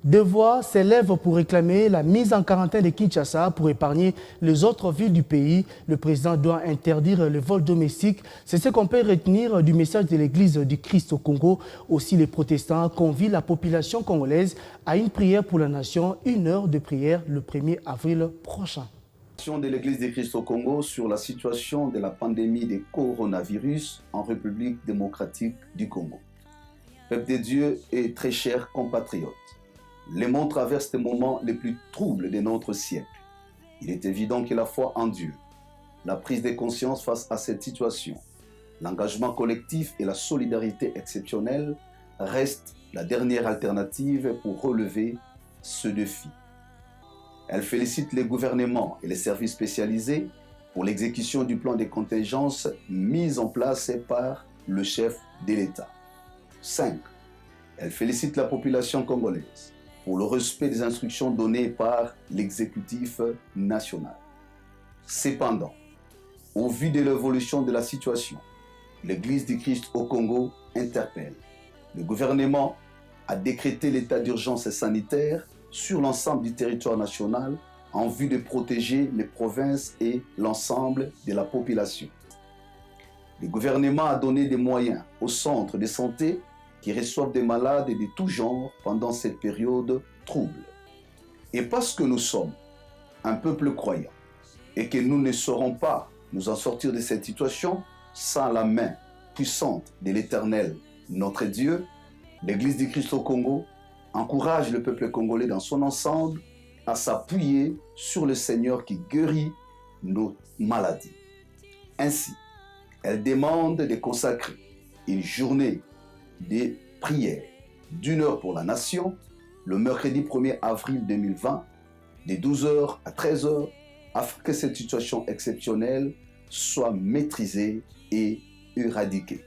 Deux voix s'élèvent pour réclamer la mise en quarantaine de Kinshasa pour épargner les autres villes du pays. Le président doit interdire le vol domestique. C'est ce qu'on peut retenir du message de l'Église du Christ au Congo. Aussi, les protestants convient la population congolaise à une prière pour la nation, 1 heure de prière le 1er avril prochain. De l'Église du Christ au Congo sur la situation de la pandémie de coronavirus en République démocratique du Congo. Peuple de Dieu et très chers compatriotes, le monde traverse des moments les plus troubles de notre siècle. Il est évident que la foi en Dieu, la prise de conscience face à cette situation, l'engagement collectif et la solidarité exceptionnelle restent la dernière alternative pour relever ce défi. Elle félicite les gouvernements et les services spécialisés pour l'exécution du plan de contingence mis en place par le chef de l'État. 5. Elle félicite la population congolaise pour le respect des instructions données par l'exécutif national. Cependant, au vu de l'évolution de la situation, l'Église du Christ au Congo interpelle le gouvernement à décréter l'état d'urgence sanitaire sur l'ensemble du territoire national en vue de protéger les provinces et l'ensemble de la population. Le gouvernement a donné des moyens aux centres de santé qui reçoivent des malades de tout genre pendant cette période trouble. Et parce que nous sommes un peuple croyant et que nous ne saurons pas nous en sortir de cette situation sans la main puissante de l'Éternel, notre Dieu, l'Église du Christ au Congo encourage le peuple congolais dans son ensemble à s'appuyer sur le Seigneur qui guérit nos maladies. Ainsi, elle demande de consacrer une journée de prière d'1 heure pour la nation le mercredi 1er avril 2020 de 12h à 13h afin que cette situation exceptionnelle soit maîtrisée et éradiquée.